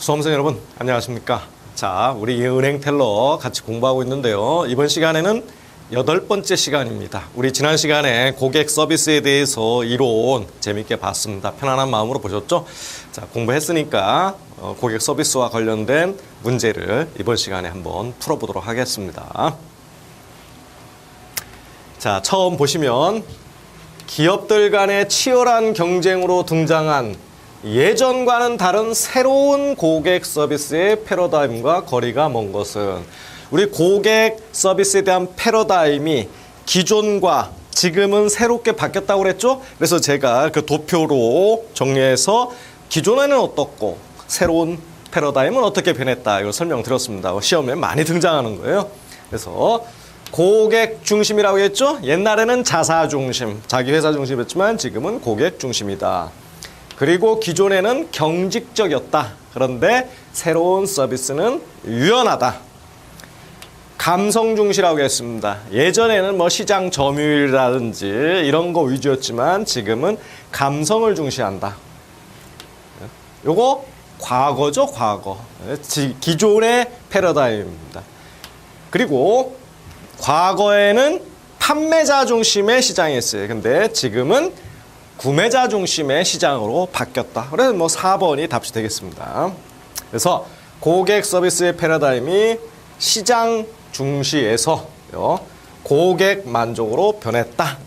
수험생 여러분 안녕하십니까. 자, 우리 은행 텔러 같이 공부하고 있는데요. 이번 시간에는 8번째 시간입니다. 우리 지난 시간에 고객 서비스에 대해서 이론 재밌게 봤습니다. 편안한 마음으로 보셨죠? 자, 공부했으니까 고객 서비스와 관련된 문제를 이번 시간에 한번 풀어보도록 하겠습니다. 자, 처음 보시면 기업들 간의 치열한 경쟁으로 등장한 예전과는 다른 새로운 고객 서비스의 패러다임과 거리가 먼 것은, 우리 고객 서비스에 대한 패러다임이 기존과 지금은 새롭게 바뀌었다고 그랬죠? 그래서 제가 그 도표로 정리해서 기존에는 어떻고 새로운 패러다임은 어떻게 변했다, 이걸 설명드렸습니다. 시험에 많이 등장하는 거예요. 그래서 고객 중심이라고 했죠? 옛날에는 자사 중심, 자기 회사 중심이었지만 지금은 고객 중심이다. 그리고 기존에는 경직적이었다. 그런데 새로운 서비스는 유연하다. 감성 중시라고 했습니다. 예전에는 뭐 시장 점유율이라든지 이런 거 위주였지만 지금은 감성을 중시한다. 요거 과거죠, 과거. 기존의 패러다임입니다. 그리고 과거에는 판매자 중심의 시장이었어요. 근데 지금은 구매자 중심의 시장으로 바뀌었다. 그래서 뭐 4번이 답이 되겠습니다. 그래서 고객 서비스의 패러다임이 시장 중시에서 고객 만족으로 변했다.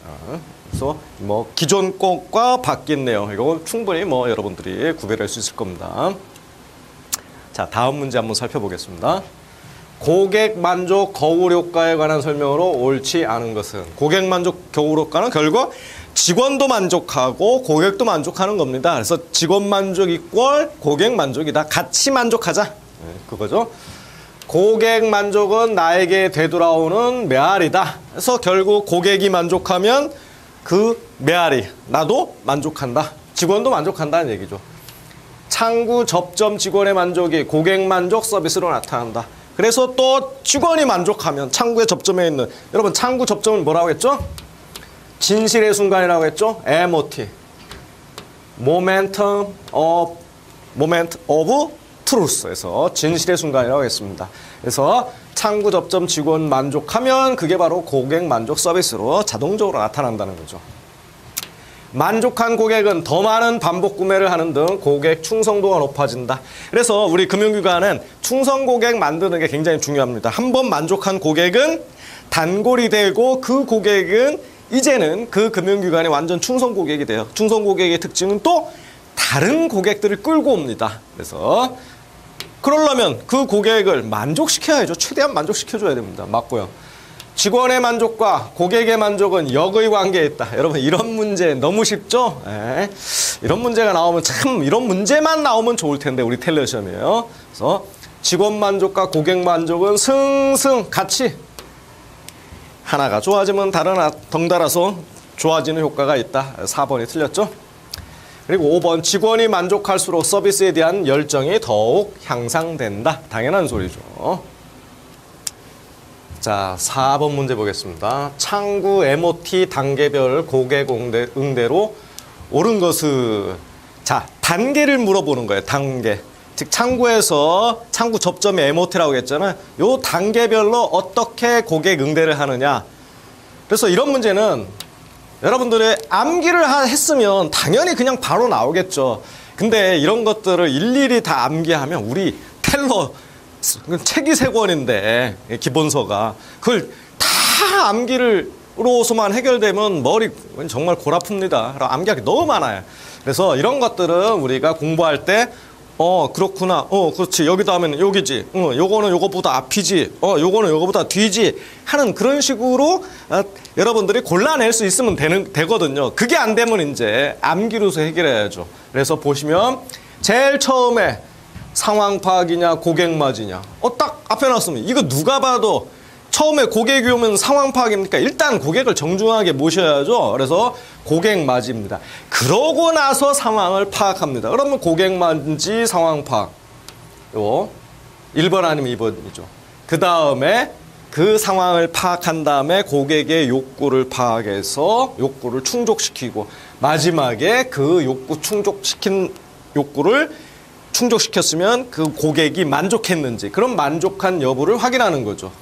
그래서 뭐 기존 것과 바뀐 내용, 이거 충분히 뭐 여러분들이 구별할 수 있을 겁니다. 자, 다음 문제 한번 살펴보겠습니다. 고객 만족 거울 효과에 관한 설명으로 옳지 않은 것은, 고객 만족 거울 효과는 결국 직원도 만족하고 고객도 만족하는 겁니다. 그래서 직원 만족 이꼴 고객 만족이다. 같이 만족하자. 그거죠. 고객 만족은 나에게 되돌아오는 메아리다. 그래서 결국 고객이 만족하면 그 메아리, 나도 만족한다. 직원도 만족한다는 얘기죠. 창구 접점 직원의 만족이 고객 만족 서비스로 나타난다. 그래서 또 직원이 만족하면 창구에 접점해 있는, 여러분 창구 접점은 뭐라고 했죠? 진실의 순간이라고 했죠? MOT, Moment of Truth에서 진실의 순간이라고 했습니다. 그래서 창구 접점 직원 만족하면 그게 바로 고객 만족 서비스로 자동적으로 나타난다는 거죠. 만족한 고객은 더 많은 반복 구매를 하는 등 고객 충성도가 높아진다. 그래서 우리 금융기관은 충성 고객 만드는 게 굉장히 중요합니다. 한번 만족한 고객은 단골이 되고 그 고객은 이제는 그 금융기관의 완전 충성 고객이 돼요. 충성 고객의 특징은 또 다른 고객들을 끌고 옵니다. 그래서 그러려면 그 고객을 만족시켜야죠. 최대한 만족시켜줘야 됩니다. 맞고요. 직원의 만족과 고객의 만족은 역의 관계에 있다. 여러분 이런 문제 너무 쉽죠? 이런 문제가 나오면 참, 이런 문제만 나오면 좋을 텐데 우리 텔레 시험이에요. 그래서 직원 만족과 고객 만족은 승승 같이, 하나가 좋아지면 다른 덩달아서 좋아지는 효과가 있다. 4번이 틀렸죠? 그리고 5번, 직원이 만족할수록 서비스에 대한 열정이 더욱 향상된다. 당연한 소리죠. 자, 4번 문제 보겠습니다. 창구 MOT 단계별 고객 응대로 옳은 것은, 자, 단계를 물어보는 거예요. 단계. 즉 창구에서 창구 접점이 MOT라고 했잖아요. 요 단계별로 어떻게 고객 응대를 하느냐. 그래서 이런 문제는 여러분들의 암기를 했으면 당연히 그냥 바로 나오겠죠. 근데 이런 것들을 일일이 다 암기하면 우리 텔러 책이 3권인데 기본서가 그걸 다 암기로서만 해결되면 머리 정말 골 아픕니다. 암기하기 너무 많아요. 그래서 이런 것들은 우리가 공부할 때 그렇구나. 그렇지. 여기도 하면 여기지. 요거는 요거보다 앞이지. 요거는 요거보다 뒤지. 하는 그런 식으로 여러분들이 골라낼 수 있으면 되거든요. 그게 안 되면 이제 암기로서 해결해야죠. 그래서 보시면 제일 처음에 상황 파악이냐 고객 맞이냐. 딱 앞에 놨으면 이거 누가 봐도 처음에 고객이 오면 상황 파악입니까? 일단 고객을 정중하게 모셔야죠. 그래서 고객 맞이입니다. 그러고 나서 상황을 파악합니다. 그러면 고객 맞이 상황 파악. 요 1번 아니면 2번이죠. 그 다음에 그 상황을 파악한 다음에 고객의 욕구를 파악해서 욕구를 충족시키고 마지막에 그 욕구 충족시킨 욕구를 충족시켰으면 그 고객이 만족했는지 그런 만족한 여부를 확인하는 거죠.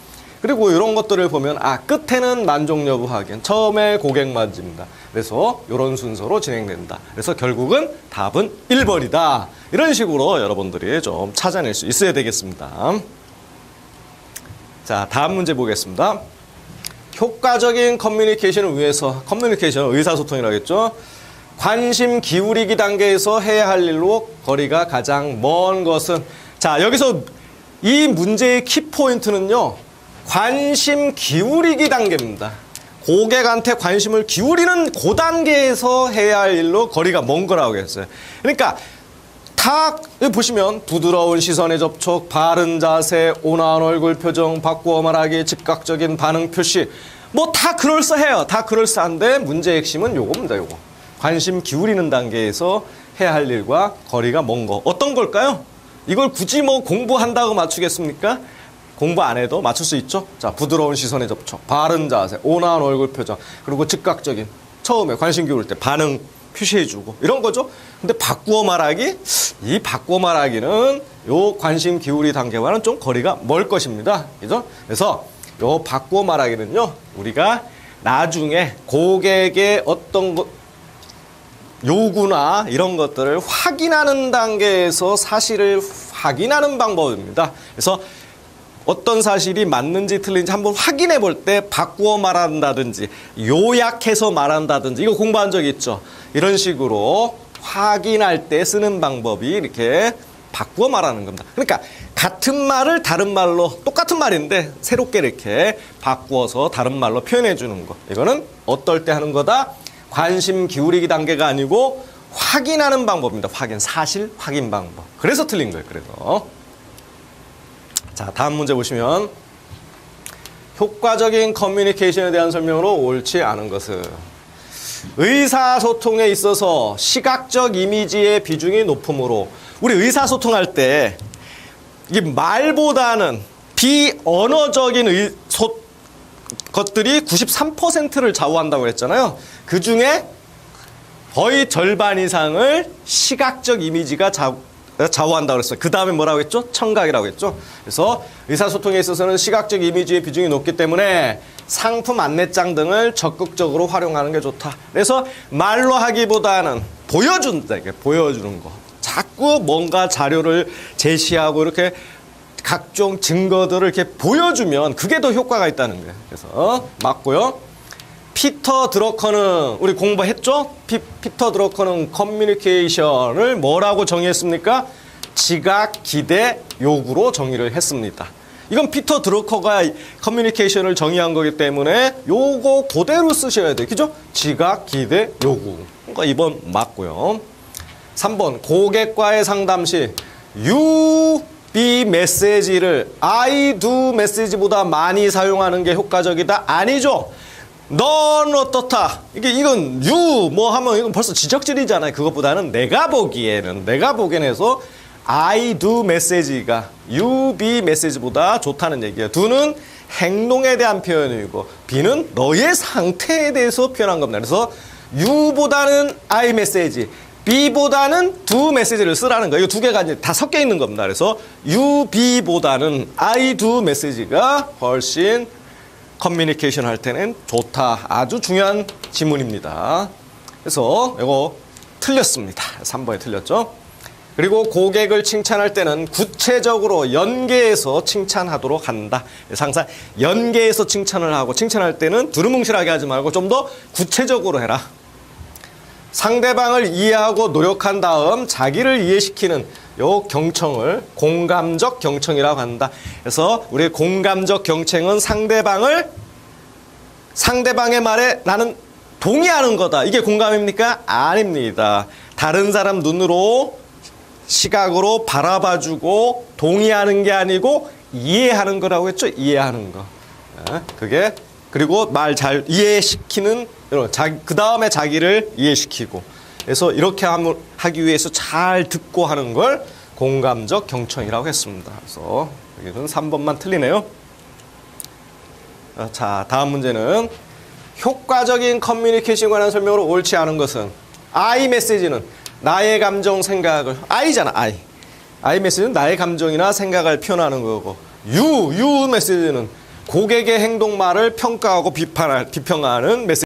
그리고 이런 것들을 보면 끝에는 만족 여부 확인, 처음에 고객 만집니다. 그래서 이런 순서로 진행된다. 그래서 결국은 답은 1번이다. 이런 식으로 여러분들이 좀 찾아낼 수 있어야 되겠습니다. 자, 다음 문제 보겠습니다. 효과적인 커뮤니케이션을 위해서, 커뮤니케이션은 의사소통이라고 했죠. 관심 기울이기 단계에서 해야 할 일로 거리가 가장 먼 것은, 자, 여기서 이 문제의 키포인트는요, 관심 기울이기 단계입니다. 고객한테 관심을 기울이는 그 단계에서 해야 할 일로 거리가 먼 거라고 했어요. 그러니까 다 보시면 부드러운 시선의 접촉, 바른 자세, 온화한 얼굴 표정, 바꾸어 말하기, 즉각적인 반응 표시, 뭐 다 그럴싸해요. 다 그럴싸한데 문제의 핵심은 요겁니다. 요거. 관심 기울이는 단계에서 해야 할 일과 거리가 먼 거. 어떤 걸까요? 이걸 굳이 뭐 공부한다고 맞추겠습니까? 공부 안 해도 맞출 수 있죠? 자, 부드러운 시선의 접촉, 바른 자세, 온화한 얼굴 표정, 그리고 즉각적인, 처음에 관심 기울일 때 반응 표시해주고, 이런 거죠? 근데 바꾸어 말하기? 이 바꾸어 말하기는 요 관심 기울이 단계와는 좀 거리가 멀 것입니다. 그죠? 그래서 요 바꾸어 말하기는요, 우리가 나중에 고객의 어떤 요구나 이런 것들을 확인하는 단계에서 사실을 확인하는 방법입니다. 그래서 어떤 사실이 맞는지 틀린지 한번 확인해 볼 때 바꾸어 말한다든지 요약해서 말한다든지, 이거 공부한 적 있죠? 이런 식으로 확인할 때 쓰는 방법이 이렇게 바꾸어 말하는 겁니다. 그러니까 같은 말을 다른 말로, 똑같은 말인데 새롭게 이렇게 바꾸어서 다른 말로 표현해 주는 거. 이거는 어떨 때 하는 거다? 관심 기울이기 단계가 아니고 확인하는 방법입니다. 확인, 사실 확인 방법. 그래서 틀린 거예요. 그래서. 자, 다음 문제 보시면 효과적인 커뮤니케이션에 대한 설명으로 옳지 않은 것은, 의사소통에 있어서 시각적 이미지의 비중이 높으므로, 우리 의사소통할 때 이게 말보다는 비언어적인 것들이 93%를 좌우한다고 했잖아요. 그 중에 거의 절반 이상을 시각적 이미지가 좌우한다고 그랬어요. 그 다음에 뭐라고 했죠? 청각이라고 했죠. 그래서 의사소통에 있어서는 시각적 이미지의 비중이 높기 때문에 상품 안내장 등을 적극적으로 활용하는 게 좋다. 그래서 말로 하기보다는 보여준다. 이게 보여주는 거. 자꾸 뭔가 자료를 제시하고 이렇게 각종 증거들을 이렇게 보여주면 그게 더 효과가 있다는 거예요. 그래서 맞고요. 피터 드러커는, 우리 공부했죠? 피터 드러커는 커뮤니케이션을 뭐라고 정의했습니까? 지각, 기대, 요구로 정의를 했습니다. 이건 피터 드러커가 커뮤니케이션을 정의한 거기 때문에 요거 그대로 쓰셔야 돼요. 그죠? 지각, 기대, 요구. 그러니까 2번 맞고요. 3번, 고객과의 상담 시 you be 메시지를 I do 메시지보다 많이 사용하는 게 효과적이다? 아니죠. 넌 어떻다? 이건 you 뭐 하면 이건 벌써 지적질이잖아요. 그것보다는 내가 보기에는 해서 I do 메시지가 you be 메시지보다 좋다는 얘기예요. do는 행동에 대한 표현이고 be는 너의 상태에 대해서 표현한 겁니다. 그래서 you보다는 I 메시지, be보다는 do 메시지를 쓰라는 거예요. 이 두 개가 이제 다 섞여 있는 겁니다. 그래서 you be보다는 I do 메시지가 훨씬 커뮤니케이션 할 때는 좋다. 아주 중요한 지문입니다. 그래서 이거 틀렸습니다. 3번이 틀렸죠. 그리고 고객을 칭찬할 때는 구체적으로 연계해서 칭찬하도록 한다. 항상 연계해서 칭찬을 하고, 칭찬할 때는 두루뭉실하게 하지 말고 좀 더 구체적으로 해라. 상대방을 이해하고 노력한 다음 자기를 이해시키는 요 경청을 공감적 경청이라고 한다. 그래서 우리의 공감적 경청은 상대방의 말에 나는 동의하는 거다. 이게 공감입니까? 아닙니다. 다른 사람 눈으로, 시각으로 바라봐주고 동의하는 게 아니고 이해하는 거라고 했죠. 이해하는 거. 그게, 그리고 말 잘 이해시키는, 그 다음에 자기를 이해시키고, 그래서 이렇게 하기 위해서 잘 듣고 하는 걸 공감적 경청이라고 했습니다. 그래서 여기는 3번만 틀리네요. 자, 다음 문제는 효과적인 커뮤니케이션에 관한 설명으로 옳지 않은 것은, I 메시지는 나의 감정 생각을, I잖아, I. I 메시지는 나의 감정이나 생각을 표현하는 거고, U 메시지는 고객의 행동말을 평가하고 비평하는 메시지.